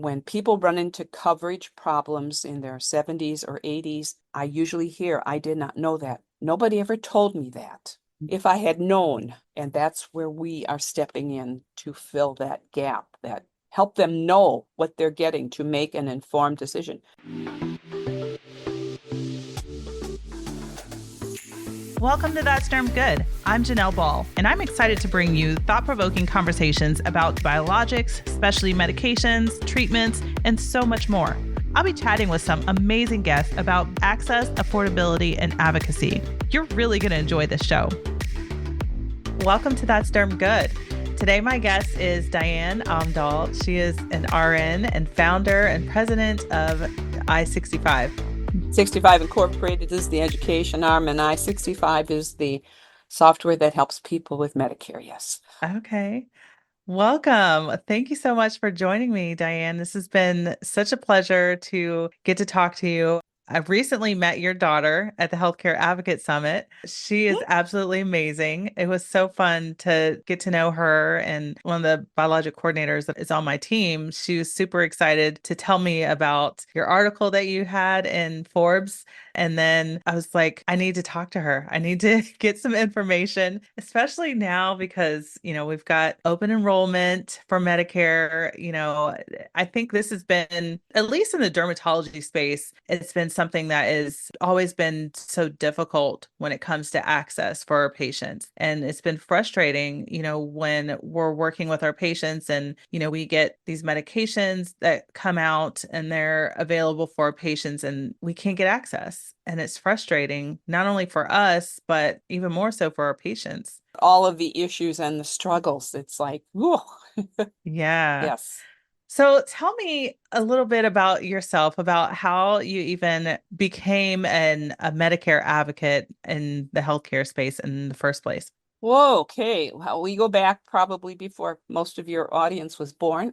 when people run into coverage problems in their 70s or 80s, I usually hear, I did not know that. Nobody ever told me that. If I had known, and that's where we are stepping in to fill that gap, that help them know what they're getting to make an informed decision. Welcome to That's Derm Good. I'm Janelle Ball, and I'm excited to bring you thought-provoking conversations about biologics, specialty medications, treatments, and so much more. I'll be chatting with some amazing guests about access, affordability, and advocacy. You're really going to enjoy this show. Welcome to That's Derm Good. Today, my guest is Diane Omdahl. She is an RN and founder and president of I-65. 65 Incorporated is the education arm, and I-65 is the software that helps people with Medicare, yes. Okay. Welcome. Thank you so much for joining me, Diane. This has been such a pleasure to get to talk to you. I've recently met your daughter at the Healthcare Advocate Summit. She is absolutely amazing. It was so fun to get to know her, and one of the biologic coordinators that is on my team, she was super excited to tell me about your article that you had in Forbes. And then I was like, I need to talk to her. I need to get some information, especially now because, we've got open enrollment for Medicare. I think this has been, at least in the dermatology space, it's been something that has always been so difficult when it comes to access for our patients. And it's been frustrating, when we're working with our patients and, we get these medications that come out and they're available for our patients and we can't get access. And it's frustrating, not only for us, but even more so for our patients. All of the issues and the struggles, it's like, whoa. Yeah. Yes. So tell me a little bit about yourself, about how you even became a Medicare advocate in the healthcare space in the first place. Whoa, okay. Well, we go back probably before most of your audience was born.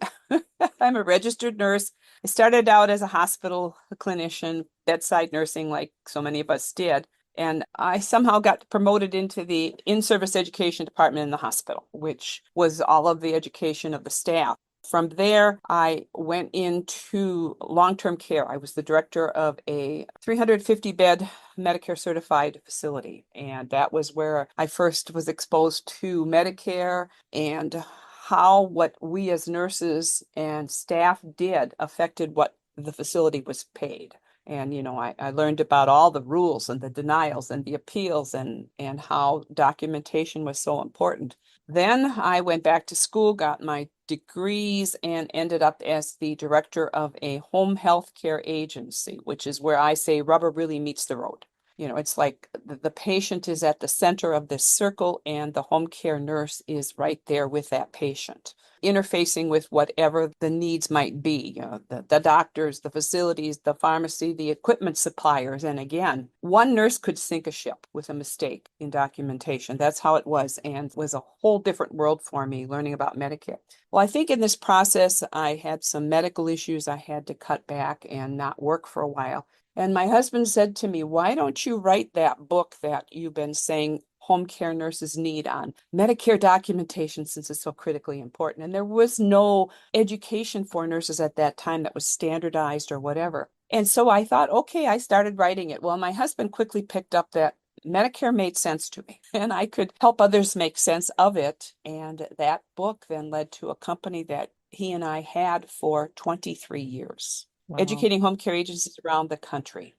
I'm a registered nurse. I started out as a hospital clinician, bedside nursing, like so many of us did. And I somehow got promoted into the in-service education department in the hospital, which was all of the education of the staff. From there, I went into long-term care. I was the director of a 350-bed Medicare certified facility. And that was where I first was exposed to Medicare and how what we as nurses and staff did affected what the facility was paid. And, I learned about all the rules and the denials and the appeals and how documentation was so important. Then I went back to school, got my degrees, and ended up as the director of a home health care agency, which is where I say rubber really meets the road. It's like the patient is at the center of this circle and the home care nurse is right there with that patient, interfacing with whatever the needs might be, the doctors, the facilities, the pharmacy, the equipment suppliers. And again, one nurse could sink a ship with a mistake in documentation. That's how it was, and was a whole different world for me learning about Medicare. Well, I think in this process, I had some medical issues. I had to cut back and not work for a while. And my husband said to me, why don't you write that book that you've been saying home care nurses need on Medicare documentation, since it's so critically important? And there was no education for nurses at that time that was standardized or whatever. And so I thought, okay, I started writing it. Well, my husband quickly picked up that Medicare made sense to me and I could help others make sense of it. And that book then led to a company that he and I had for 23 years. Wow. Educating home care agencies around the country,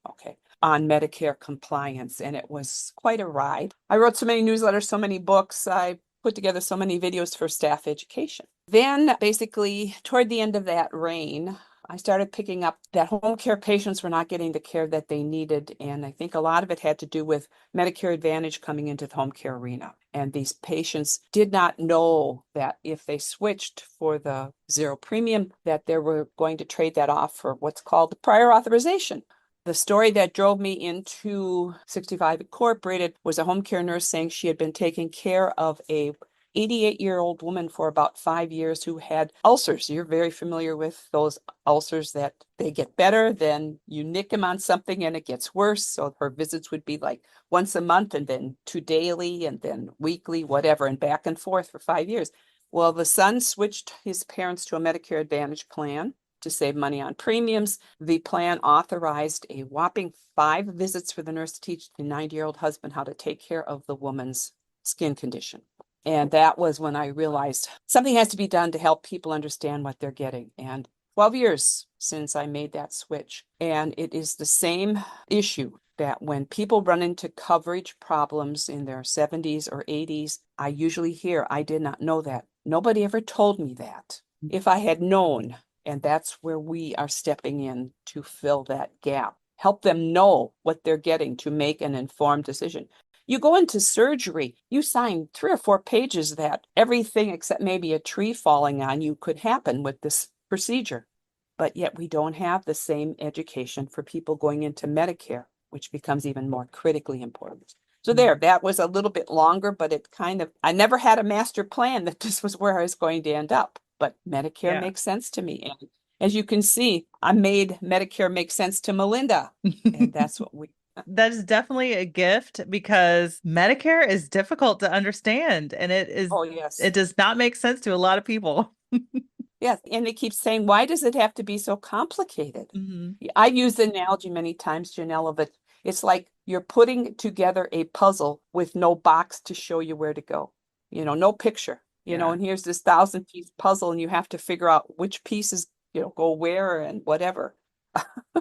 on Medicare compliance. And it was quite a ride. I wrote so many newsletters, so many books. I put together so many videos for staff education. Then basically toward the end of that reign, I started picking up that home care patients were not getting the care that they needed. And I think a lot of it had to do with Medicare Advantage coming into the home care arena. And these patients did not know that if they switched for the zero premium, that they were going to trade that off for what's called the prior authorization. The story that drove me into 65 Incorporated was a home care nurse saying she had been taking care of a 88-year-old woman for about 5 years who had ulcers. You're very familiar with those ulcers that they get better, then you nick them on something and it gets worse. So her visits would be like once a month and then 2 daily and then weekly, whatever, and back and forth for 5 years. Well, the son switched his parents to a Medicare Advantage plan. to save money on premiums. The plan authorized a whopping 5 visits for the nurse to teach the 90-year-old husband how to take care of the woman's skin condition. And that was when I realized something has to be done to help people understand what they're getting. And 12 years since I made that switch. And it is the same issue that when people run into coverage problems in their 70s or 80s, I usually hear, I did not know that. Nobody ever told me that. If I had known, and that's where we are stepping in to fill that gap, help them know what they're getting to make an informed decision. You go into surgery, you sign 3 or 4 pages that everything except maybe a tree falling on you could happen with this procedure. But yet we don't have the same education for people going into Medicare, which becomes even more critically important. So that was a little bit longer, but it kind of, I never had a master plan that this was where I was going to end up. But Medicare Yeah. makes sense to me. And as you can see, I made Medicare make sense to Melinda. And that's what we That is definitely a gift because Medicare is difficult to understand and Oh, yes. it does not make sense to a lot of people. Yes. And they keep saying, why does it have to be so complicated? Mhm. I've used the analogy many times, Janella, but it's like you're putting together a puzzle with no box to show you where to go, no picture, Yeah. and here's this 1,000-piece puzzle and you have to figure out which pieces, go where and whatever.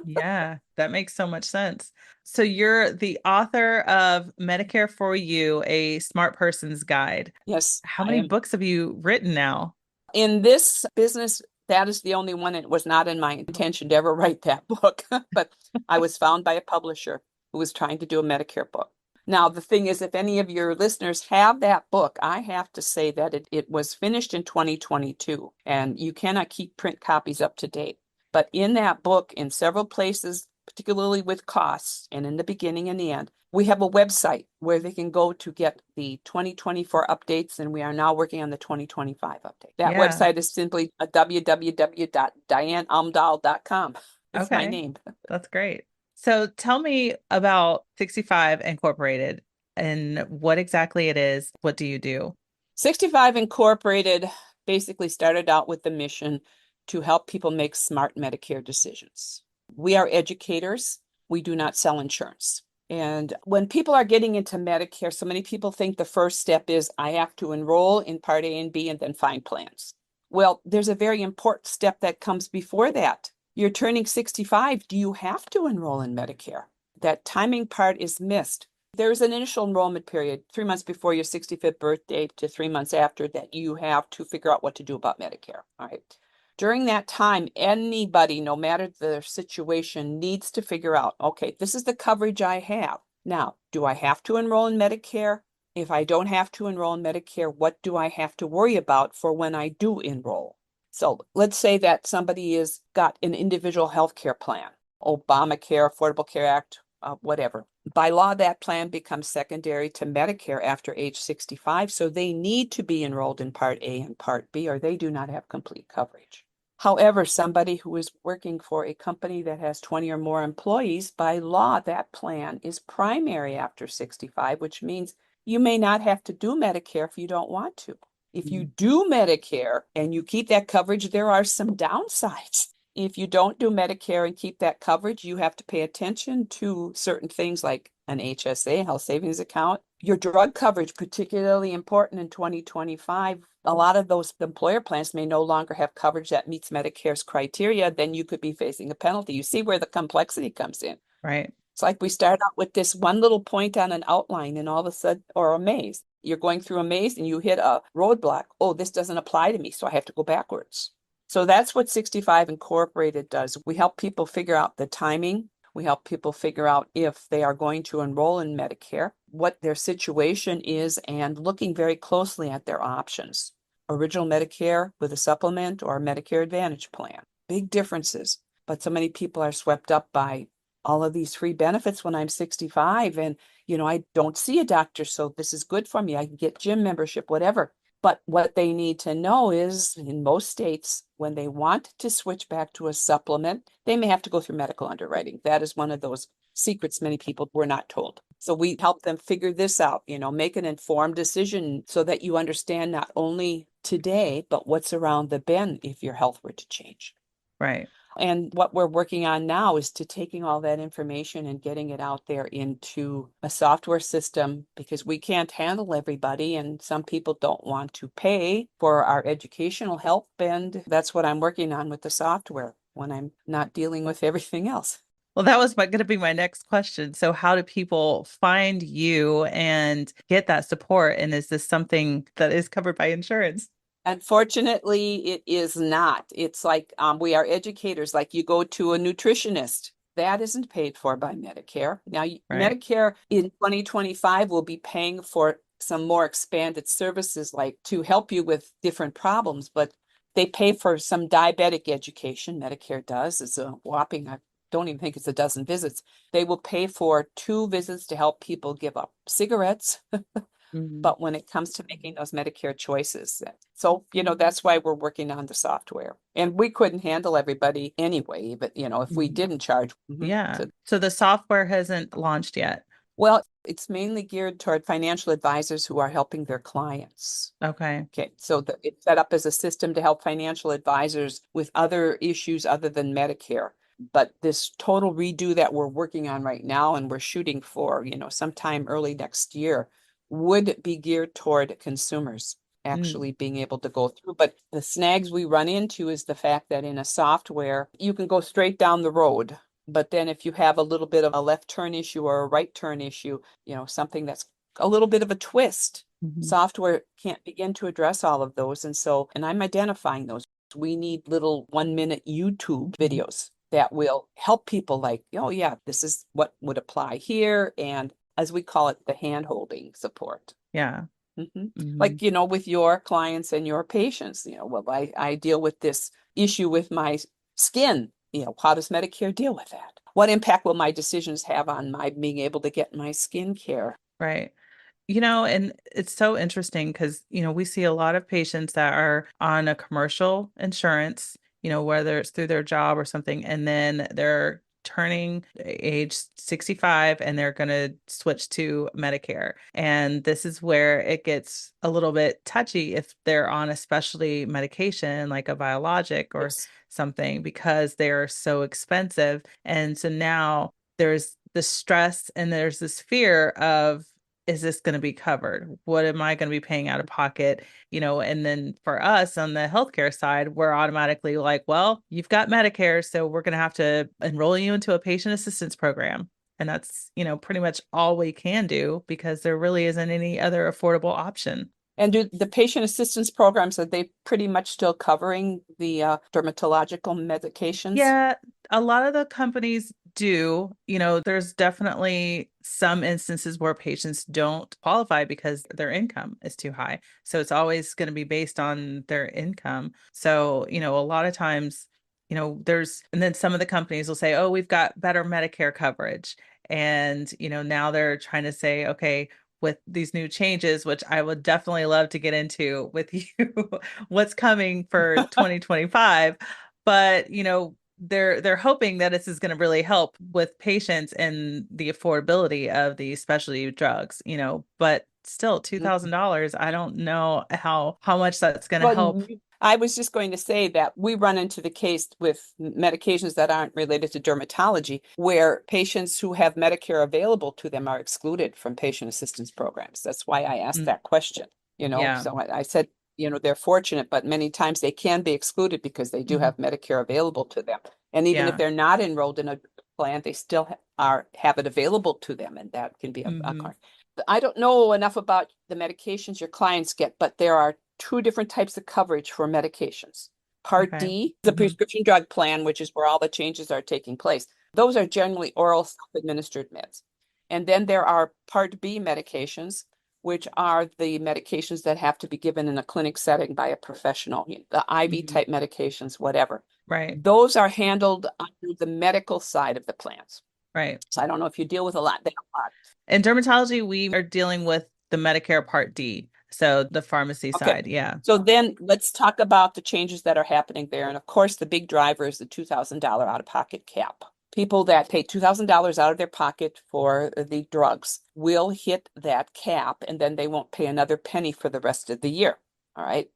Yeah, that makes so much sense. So you're the author of Medicare for You, a smart person's guide. Yes, How I many am. books have you written now? In this business, that is the only one. It was not in my intention to ever write that book, but I was found by a publisher who was trying to do a Medicare book. Now, the thing is, if any of your listeners have that book, I have to say that it was finished in 2022, and you cannot keep print copies up to date. But in that book, in several places, particularly with costs, and in the beginning and the end, we have a website where they can go to get the 2024 updates, and we are now working on the 2025 update. That Yeah. website is simply a www.dianeomdahl.com. It's my Okay. name. That's great. So tell me about 65 Incorporated and what exactly it is. What do you do? 65 Incorporated basically started out with the mission to help people make smart Medicare decisions. We are educators. We do not sell insurance. And when people are getting into Medicare, so many people think the first step is I have to enroll in Part A and B and then find plans. Well, there's a very important step that comes before that. You're turning 65. Do you have to enroll in Medicare? That timing part is missed. There's an initial enrollment period, 3 months before your 65th birthday to 3 months after, that you have to figure out what to do about Medicare. All right. During that time, anybody, no matter their situation, needs to figure out, okay, this is the coverage I have. Now, do I have to enroll in Medicare? If I don't have to enroll in Medicare, what do I have to worry about for when I do enroll? So let's say that somebody has got an individual health care plan, Obamacare, Affordable Care Act, whatever. By law, that plan becomes secondary to Medicare after age 65, so they need to be enrolled in Part A and Part B, or they do not have complete coverage. However, somebody who is working for a company that has 20 or more employees, by law, that plan is primary after 65, which means you may not have to do Medicare if you don't want to. If you do Medicare and you keep that coverage, there are some downsides. If you don't do Medicare and keep that coverage, you have to pay attention to certain things like an HSA, health savings account. Your drug coverage, particularly important in 2025. A lot of those employer plans may no longer have coverage that meets Medicare's criteria, then you could be facing a penalty. You see where the complexity comes in. Right. It's like we start out with this one little point on an outline and all of a sudden, or a maze. You're going through a maze and you hit a roadblock. Oh, this doesn't apply to me, so I have to go backwards. So that's what 65 Incorporated does. We help people figure out the timing. We help people figure out if they are going to enroll in Medicare, what their situation is, and looking very closely at their options. Original Medicare with a supplement or a Medicare Advantage plan. Big differences. But so many people are swept up by all of these free benefits when I'm 65 and, I don't see a doctor, so this is good for me. I can get gym membership, whatever. But what they need to know is in most states, when they want to switch back to a supplement, they may have to go through medical underwriting. That is one of those secrets many people were not told. So we help them figure this out, make an informed decision so that you understand not only today, but what's around the bend if your health were to change. Right. And what we're working on now is to taking all that information and getting it out there into a software system because we can't handle everybody and some people don't want to pay for our educational help. And that's what I'm working on with the software when I'm not dealing with everything else. Well, that was going to be my next question. So, how do people find you and get that support? And is this something that is covered by insurance? Unfortunately, it is not. It's like we are educators, like you go to a nutritionist. That isn't paid for by Medicare. Now, Right. Medicare in 2025 will be paying for some more expanded services like to help you with different problems, but they pay for some diabetic education. Medicare does. It's a whopping, I don't even think it's a dozen visits. They will pay for 2 visits to help people give up cigarettes. Mhm. But when it comes to making those Medicare choices, so, that's why we're working on the software. And we couldn't handle everybody anyway, but, if we Mhm. didn't charge. Yeah. So, So the software hasn't launched yet. well, it's mainly geared toward financial advisors who are helping their clients. Okay. Okay, so it's set up as a system to help financial advisors with other issues other than Medicare. But this total redo that we're working on right now and we're shooting for, sometime early next year would be geared toward consumers Mm. actually being able to go through. But the snags we run into is the fact that in a software, you can go straight down the road. But then if you have a little bit of a left turn issue or a right turn issue, something that's a little bit of a twist, Mhm. software can't begin to address all of those. And I'm identifying those. We need little 1-minute YouTube Mhm. videos that will help people like, oh yeah, this is what would apply here. And as we call it, the hand-holding support. Yeah. Hmm. Like, with your clients and your patients, well, I deal with this issue with my skin. How does Medicare deal with that? What impact will my decisions have on my being able to get my skin care? Right. And it's so interesting because, we see a lot of patients that are on a commercial insurance, whether it's through their job or something, and then they're turning age 65 and they're going to switch to Medicare. And this is where it gets a little bit touchy if they're on a specialty medication like a biologic or Yes. something because they're so expensive. And so now there's the stress and there's this fear of, is this going to be covered? What am I going to be paying out of pocket? And then for us on the healthcare side, we're automatically like, well, you've got Medicare, so we're going to have to enroll you into a patient assistance program. And that's, pretty much all we can do because there really isn't any other affordable option. And do the patient assistance programs, are they pretty much still covering the dermatological medications? Yeah, a lot of the companies do. There's definitely some instances where patients don't qualify because their income is too high. So it's always going to be based on their income. So, a lot of times, and then some of the companies will say, oh, we've got better Medicare coverage. And, now they're trying to say, okay, with these new changes, which I would definitely love to get into with you, what's coming for 2025. But, they're hoping that this is going to really help with patients and the affordability of these specialty drugs, but still $2,000, I don't know how much that's going to help. Well, I was just going to say that we run into the case with medications that aren't related to dermatology, where patients who have Medicare available to them are excluded from patient assistance programs. That's why I asked Mm, that question, yeah. So I said, they're fortunate, but many times they can be excluded because they do Mhm. have Medicare available to them. And even if Yeah. they're not enrolled in a plan, they still have it available to them, and that can be a Hmm. card. I don't know enough about the medications your clients get, but there are 2 different types of coverage for medications. Part Okay. D, the Hmm. prescription drug plan, which is where all the changes are taking place. Those are generally oral self-administered meds. And then there are Part B medications, which are the medications that have to be given in a clinic setting by a professional, the IV Hmm. type medications, whatever. Right. Those are handled under the medical side of the plans. Right. So I don't know if you deal with a lot. In dermatology, we are dealing with the Medicare Part D. So the pharmacy Okay. side. Yeah. So then let's talk about the changes that are happening there. And of course, the big driver is the $2,000 out-of-pocket cap. People that pay $2,000 out of their pocket for the drugs will hit that cap, and then they won't pay another penny for the rest of the year. All right.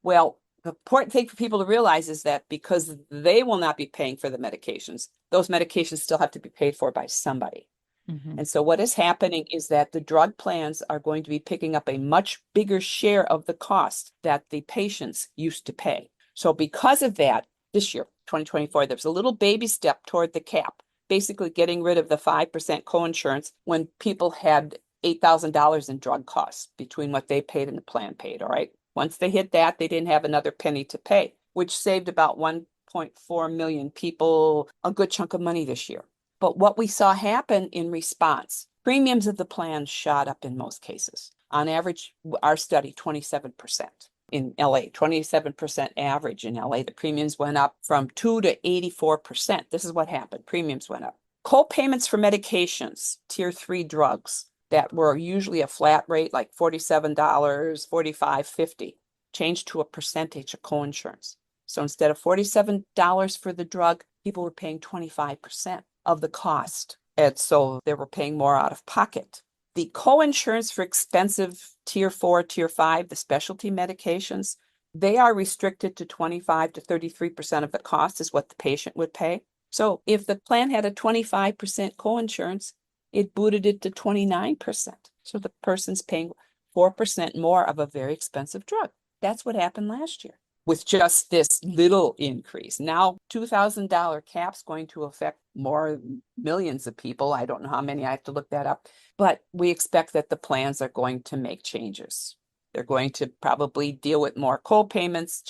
Well, The important thing for people to realize is that because they will not be paying for the medications, those medications still have to be paid for by somebody. Mhm. And so what is happening is that the drug plans are going to be picking up a much bigger share of the cost that the patients used to pay. So because of that, this year, 2024, there's a little baby step toward the cap, basically getting rid of the 5% coinsurance when people had $8,000 in drug costs between what they paid and the plan paid. All right. Once they hit that, they didn't have another penny to pay, which saved about 1.4 million people a good chunk of money this year. But what we saw happen in response, premiums of the plans shot up in most cases. On average, our study, 27% in LA, 27% average in LA. The premiums went up from 2 to 84%. This is what happened. Premiums went up. Co-payments for medications, tier 3 drugs that were usually a flat rate like $47, $45, $50, changed to a percentage of coinsurance. So instead of $47 for the drug, people were paying 25% of the cost. And so they were paying more out of pocket. The coinsurance for expensive tier 4, tier 5, the specialty medications, they are restricted to 25 to 33% of the cost is what the patient would pay. So if the plan had a 25% coinsurance, it booted it to 29%. So the person's paying 4% more of a very expensive drug. That's what happened last year with just this little increase. Now, $2,000 cap's going to affect more millions of people. I don't know how many, I have to look that up, but we expect that the plans are going to make changes. They're going to probably deal with more co-payments,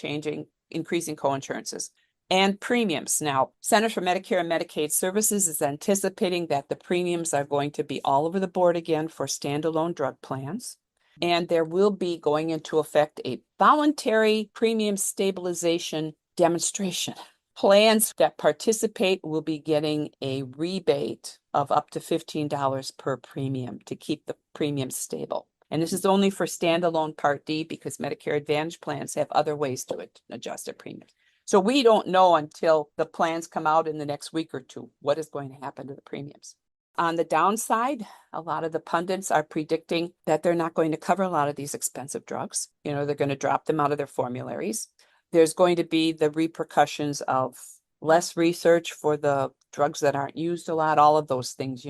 increasing co-insurances and premiums. Now, Centers for Medicare and Medicaid Services is anticipating that the premiums are going to be all over the board again for standalone drug plans. And there will be going into effect a voluntary premium stabilization demonstration. Plans that participate will be getting a rebate of up to $15 per premium to keep the premium stable. And this is only for standalone Part D because Medicare Advantage plans have other ways to adjust their premiums. So we don't know until the plans come out in the next week or two what is going to happen to the premiums. On the downside, a lot of the pundits are predicting that they're not going to cover a lot of these expensive drugs. They're going to drop them out of their formularies. There's going to be the repercussions of less research for the drugs that aren't used a lot, all of those things,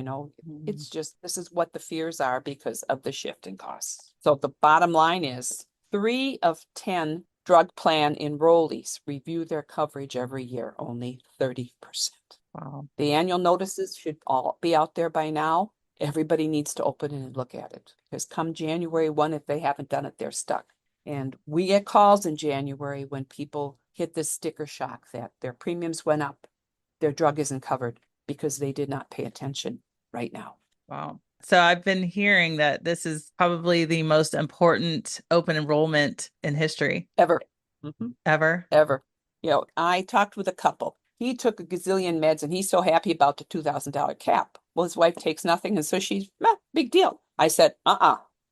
It's just, this is what the fears are because of the shift in costs. So the bottom line is 3 of 10 drug plan enrollees review their coverage every year, only 30%. Wow. The annual notices should all be out there by now. Everybody needs to open it and look at it because come January 1, if they haven't done it, they're stuck. And we get calls in January when people hit this sticker shock that their premiums went up, their drug isn't covered because they did not pay attention right now. Wow. So I've been hearing that this is probably the most important open enrollment in history Ever. ever. Ever. I talked with a couple. He took a gazillion meds and he's so happy about the $2,000 cap. Well, his wife takes nothing. And so she's, big deal. I said,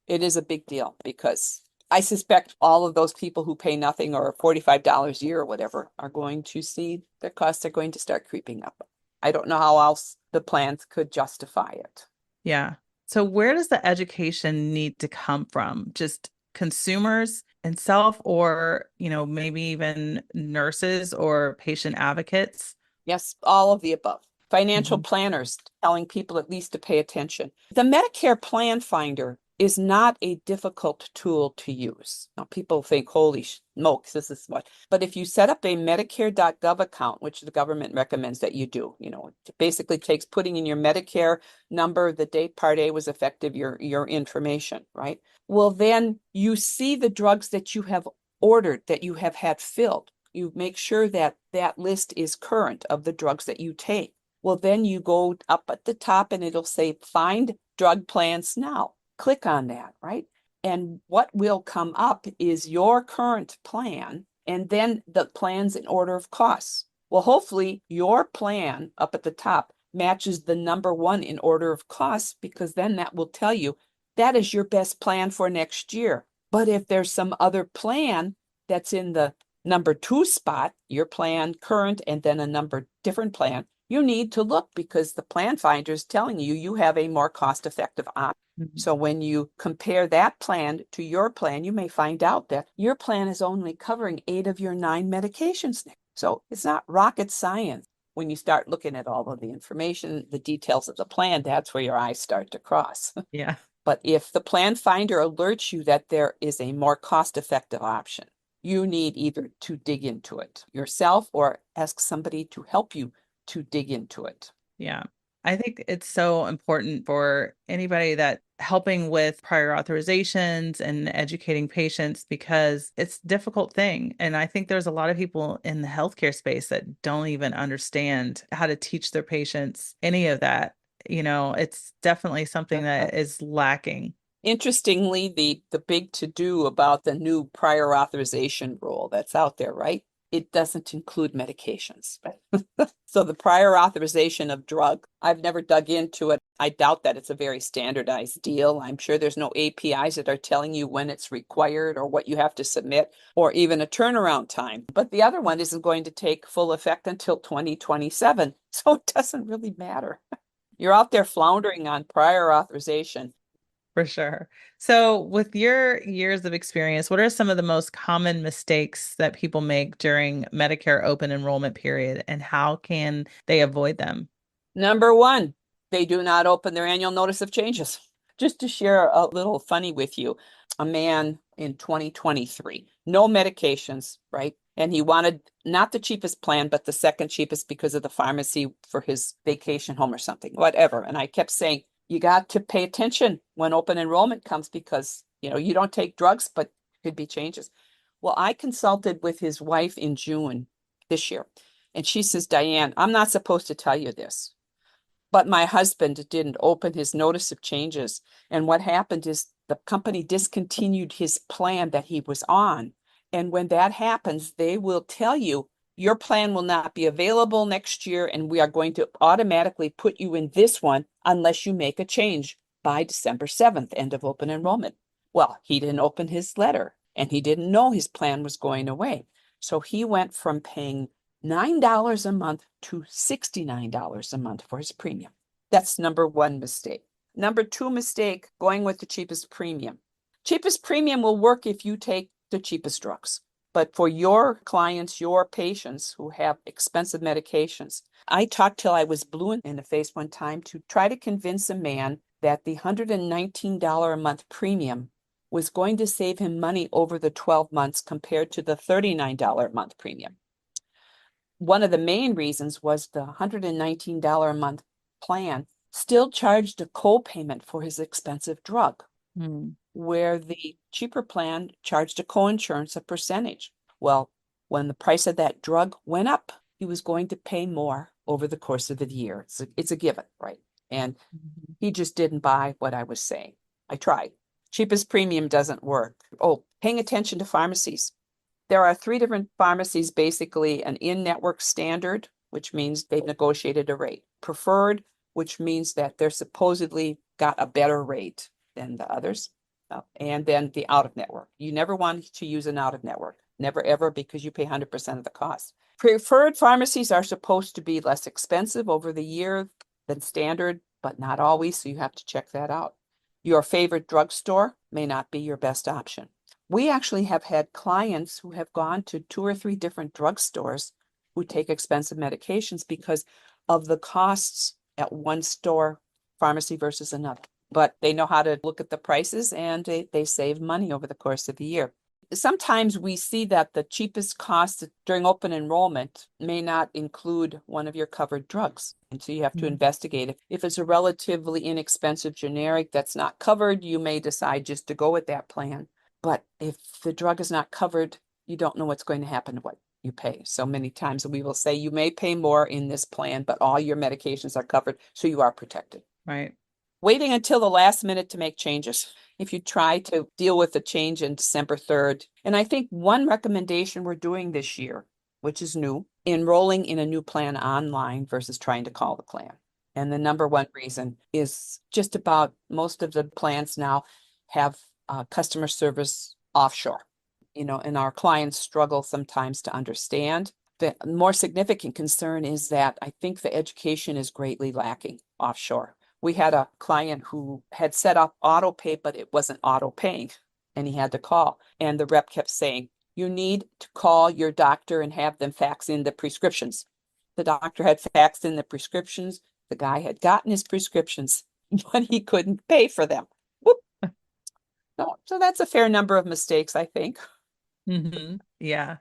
it is a big deal because I suspect all of those people who pay nothing or $45 a year or whatever are going to see their costs are going to start creeping up. I don't know how else the plans could justify it. Yeah. So where does the education need to come from? Just consumers and self, or, maybe even nurses or patient advocates? Yes, all of the above. Financial Mhm. planners telling people at least to pay attention. The Medicare Plan Finder is not a difficult tool to use. Now, people think, holy smokes, this is what. But if you set up a Medicare.gov account, which the government recommends that you do, it basically takes putting in your Medicare number, the date Part A was effective, your information, right? Well, then you see the drugs that you have ordered, that you have had filled. You make sure that that list is current of the drugs that you take. Well, then you go up at the top and it'll say find drug plans now. Click on that, right? And what will come up is your current plan and then the plans in order of costs. Well, hopefully your plan up at the top matches the number 1 in order of costs because then that will tell you that is your best plan for next year. But if there's some other plan that's in the number 2 spot, your plan current, and then a different plan, you need to look because the plan finder is telling you you have a more cost-effective option. Mhm. So when you compare that plan to your plan, you may find out that your plan is only covering 8 of your 9 medications. So it's not rocket science. When you start looking at all of the information, the details of the plan, that's where your eyes start to cross. Yeah. But if the plan finder alerts you that there is a more cost-effective option, you need either to dig into it yourself or ask somebody to help you to dig into it. Yeah. I think it's so important for anybody that helping with prior authorizations and educating patients because it's a difficult thing. And I think there's a lot of people in the healthcare space that don't even understand how to teach their patients any of that. It's definitely something that is lacking. Interestingly, the big to-do about the new prior authorization rule that's out there, right? It doesn't include medications. So the prior authorization of drug, I've never dug into it. I doubt that it's a very standardized deal. I'm sure there's no APIs that are telling you when it's required or what you have to submit or even a turnaround time. But the other one isn't going to take full effect until 2027. So it doesn't really matter. You're out there floundering on prior authorization. For sure. So, with your years of experience, what are some of the most common mistakes that people make during Medicare open enrollment period, and how can they avoid them? Number one, they do not open their annual notice of changes. Just to share a little funny with you, a man in 2023, no medications, right? And he wanted not the cheapest plan, but the second cheapest because of the pharmacy for his vacation home or something, whatever. And I kept saying, you got to pay attention when open enrollment comes because, you don't take drugs, but could be changes. Well, I consulted with his wife in June this year, and she says, Diane, I'm not supposed to tell you this, but my husband didn't open his notice of changes. And what happened is the company discontinued his plan that he was on. And when that happens, they will tell you your plan will not be available next year, and we are going to automatically put you in this one unless you make a change by December 7th, end of open enrollment. Well, he didn't open his letter and he didn't know his plan was going away. So he went from paying $9 a month to $69 a month for his premium. That's number one mistake. Number two mistake, going with the cheapest premium. Cheapest premium will work if you take the cheapest drugs. But for your clients, your patients who have expensive medications, I talked till I was blue in the face one time to try to convince a man that the $119 a month premium was going to save him money over the 12 months compared to the $39 a month premium. One of the main reasons was the $119 a month plan still charged a co-payment for his expensive drug, Hmm. where the cheaper plan charged a co-insurance, a percentage. Well, when the price of that drug went up, he was going to pay more over the course of the year. It's a given, right? And Mhm. he just didn't buy what I was saying. I tried. Cheapest premium doesn't work. Oh, paying attention to pharmacies. There are 3 different pharmacies, basically an in-network standard, which means they've negotiated a rate. Preferred, which means that they're supposedly got a better rate than the others. And then the out-of-network. You never want to use an out-of-network. Never ever, because you pay 100% of the cost. Preferred pharmacies are supposed to be less expensive over the year than standard, but not always, so you have to check that out. Your favorite drugstore may not be your best option. We actually have had clients who have gone to 2 or 3 different drugstores who take expensive medications because of the costs at one store pharmacy versus another. But they know how to look at the prices and they save money over the course of the year. Sometimes we see that the cheapest cost during open enrollment may not include one of your covered drugs. And so you have to Mhm. investigate it. If it's a relatively inexpensive generic that's not covered, you may decide just to go with that plan. But if the drug is not covered, you don't know what's going to happen to what you pay. So many times we will say you may pay more in this plan, but all your medications are covered, so you are protected. Right. Waiting until the last minute to make changes. If you try to deal with the change in December 3rd, and I think one recommendation we're doing this year, which is new, enrolling in a new plan online versus trying to call the plan. And the number one reason is just about most of the plans now have customer service offshore, and our clients struggle sometimes to understand. The more significant concern is that I think the education is greatly lacking offshore, We had a client who had set up auto pay, but it wasn't auto paying, and he had to call. And the rep kept saying, you need to call your doctor and have them fax in the prescriptions. The doctor had faxed in the prescriptions. The guy had gotten his prescriptions, but he couldn't pay for them. Whoop. So that's a fair number of mistakes, I think. Yeah,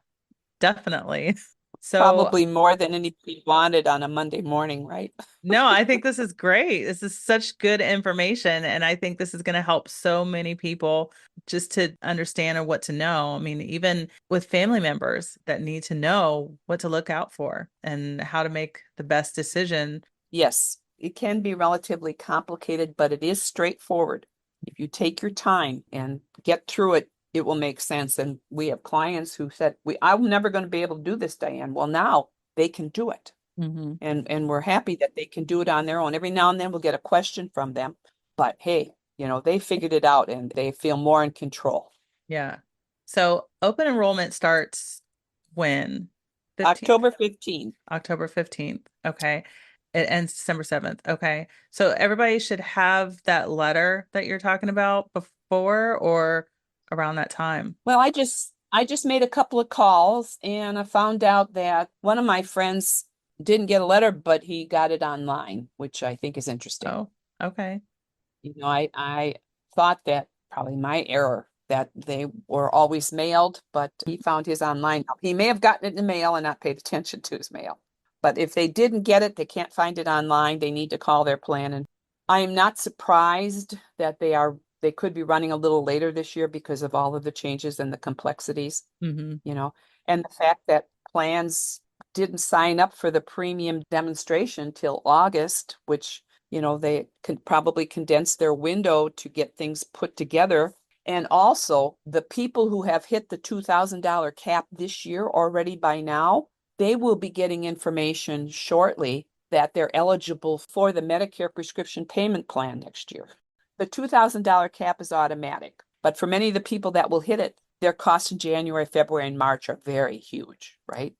definitely. So Probably more than anybody wanted on a Monday morning, right? no, I think this is great. This is such good information. And I think this is going to help so many people just to understand or what to know. I mean, even with family members that need to know what to look out for and how to make the best decision. Yes, it can be relatively complicated, but it is straightforward. If you take your time and get through it, it will make sense. And we have clients who said, I'm never going to be able to do this, Diane. Well, now they can do it. Mhm. And we're happy that they can do it on their own. Every now and then we'll get a question from them, but hey, they figured it out and they feel more in control. Yeah. So open enrollment starts when? 15th? October 15th. October 15th. Okay. It ends December 7th. Okay. So everybody should have that letter that you're talking about before or around that time. Well, I just made a couple of calls and I found out that one of my friends didn't get a letter, but he got it online, which I think is interesting. Oh, okay. I thought that probably my error that they were always mailed, but he found his online. He may have gotten it in the mail and not paid attention to his mail. But if they didn't get it, they can't find it online. They need to call their plan. And I am not surprised that they could be running a little later this year because of all of the changes and the complexities, Hmm. you know, and the fact that plans didn't sign up for the premium demonstration till August, which, they can probably condense their window to get things put together. And also the people who have hit the $2,000 cap this year already by now, they will be getting information shortly that they're eligible for the Medicare prescription payment plan next year. The $2,000 cap is automatic, but for many of the people that will hit it, their costs in January, February, and March are very huge, right?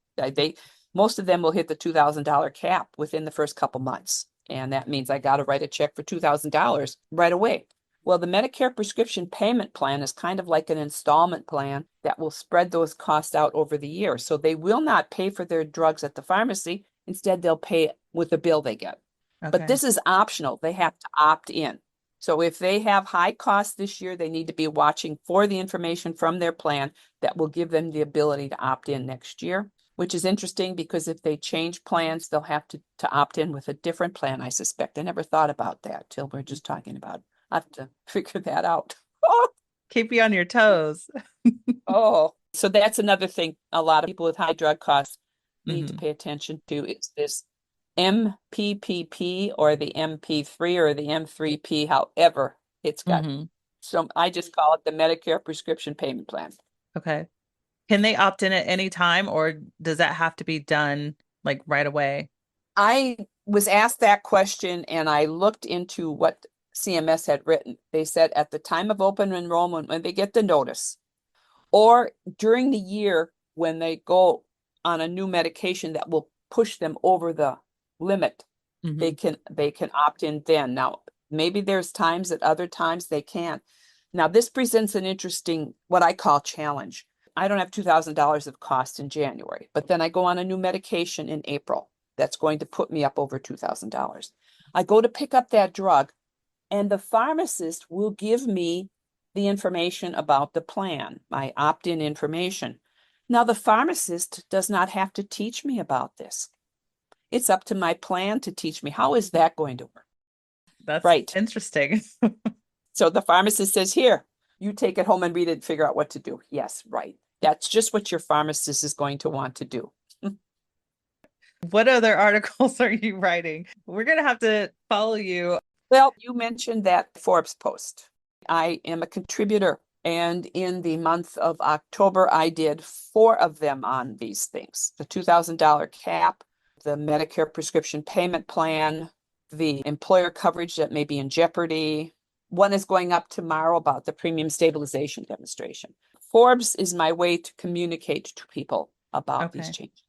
Most of them will hit the $2,000 cap within the first couple months. And that means I got to write a check for $2,000 right away. Well, the Medicare prescription payment plan is kind of like an installment plan that will spread those costs out over the year. So they will not pay for their drugs at the pharmacy. Instead, they'll pay with the bill they get. But Okay. this is optional. They have to opt in. So if they have high costs this year, they need to be watching for the information from their plan that will give them the ability to opt in next year, which is interesting because if they change plans, they'll have to opt in with a different plan, I suspect. I never thought about that till we're just talking about it. I have to figure that out. Keep you on your toes. Oh, so that's another thing a lot of people with high drug costs need to Hmm. pay attention to is this MPPP or the MP3 or the M3P, however it's got. Hmm. So I just call it the Medicare prescription payment plan. Okay. Can they opt in at any time or does that have to be done like right away? I was asked that question and I looked into what CMS had written. They said at the time of open enrollment, when they get the notice, or during the year when they go on a new medication that will push them over the limit, they Hmm. can they can opt in then. Now, maybe there's times at other times they can't. Now, this presents an interesting, what I call challenge. I don't have $2,000 of cost in January, but then I go on a new medication in April that's going to put me up over $2,000. I go to pick up that drug, and the pharmacist will give me the information about the plan, my opt-in information. Now, the pharmacist does not have to teach me about this. It's up to my plan to teach me. How is that going to work? That's Right. interesting. So the pharmacist says, here, you take it home and read it and figure out what to do. Yes, right. That's just what your pharmacist is going to want to do. What other articles are you writing? We're going to have to follow you. Well, you mentioned that Forbes post. I am a contributor, and in the month of October, I did 4 of them on these things: the $2,000 cap, the Medicare prescription payment plan, the employer coverage that may be in jeopardy. One is going up tomorrow about the premium stabilization demonstration. Forbes is my way to communicate to people about these Okay. changes.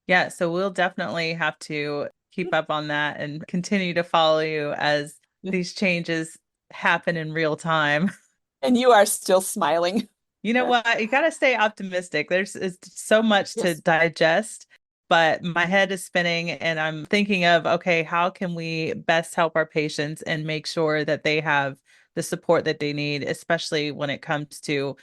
Yeah, so we'll definitely have to keep up on that and continue to follow you as Yeah. these changes happen in real time. And you are still smiling. You know what? You got to stay optimistic. There's so much to Yes. digest, but my head is spinning and I'm thinking of, okay, how can we best help our patients and make sure that they have the support that they need, especially when it comes to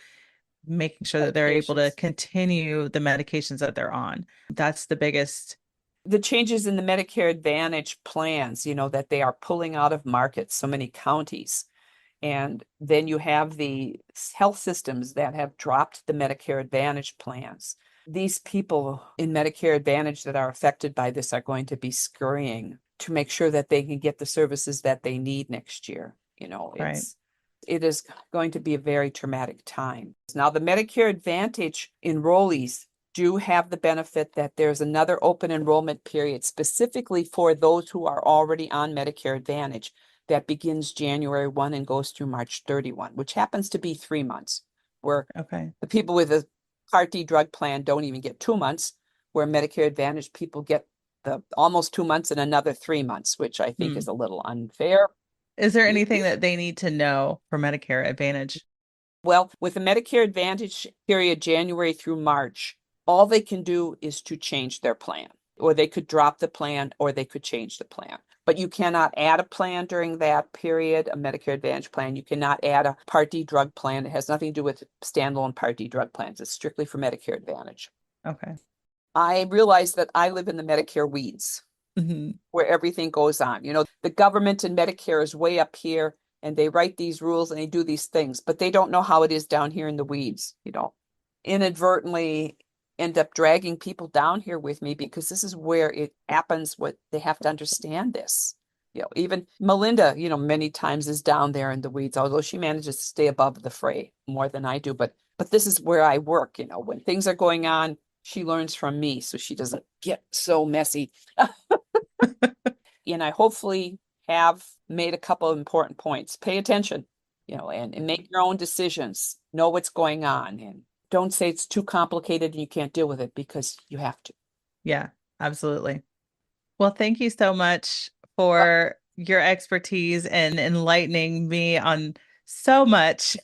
making sure that they're able to Medications. continue the medications that they're on. That's the biggest. The changes in the Medicare Advantage plans, that they are pulling out of market so many counties. And then you have the health systems that have dropped the Medicare Advantage plans. These people in Medicare Advantage that are affected by this are going to be scurrying to make sure that they can get the services that they need next year. Right. It is going to be a very traumatic time. Now, the Medicare Advantage enrollees do have the benefit that there's another open enrollment period specifically for those who are already on Medicare Advantage that begins January 1 and goes through March 31, which happens to be 3 months, where Okay. the people with a Part D drug plan don't even get 2 months, where Medicare Advantage people get the almost 2 months and another 3 months, which I think Hmm. is a little unfair. Is there anything that they need to know for Medicare Advantage? Well, with the Medicare Advantage period, January through March, all they can do is to change their plan, or they could drop the plan, or they could change the plan. But you cannot add a plan during that period, a Medicare Advantage plan. You cannot add a Part D drug plan. It has nothing to do with standalone Part D drug plans. It's strictly for Medicare Advantage. Okay. I realize that I live in the Medicare weeds Hmm. where everything goes on. The government and Medicare is way up here and they write these rules and they do these things, but they don't know how it is down here in the weeds, inadvertently end up dragging people down here with me because this is where it happens. What they have to understand this. Even Melinda, many times is down there in the weeds, although she manages to stay above the fray more than I do. But this is where I work, when things are going on, she learns from me so she doesn't get so messy. And I hopefully have made a couple of important points. Pay attention, and make your own decisions. Know what's going on and don't say it's too complicated and you can't deal with it because you have to. Yeah, absolutely. Well, thank you so much Well, for your expertise and enlightening me on so much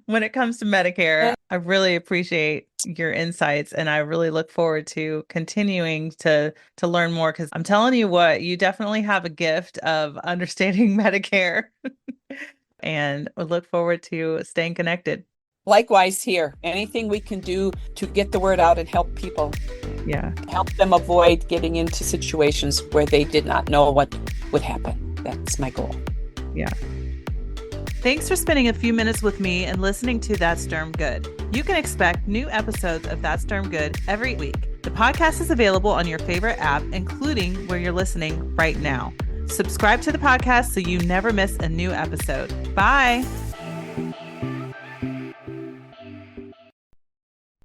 when it comes to Medicare. and I really appreciate your insights and I really look forward to continuing to learn more because I'm telling you what, you definitely have a gift of understanding Medicare and I look forward to staying connected. likewise here, anything we can do to get the word out and help people, Yeah. help them avoid getting into situations where they did not know what would happen. That's my goal. Yeah. Thanks for spending a few minutes with me and listening to That's Derm Good. You can expect new episodes of That's Derm Good every week. The podcast is available on your favorite app, including where you're listening right now. Subscribe to the podcast so you never miss a new episode. Bye.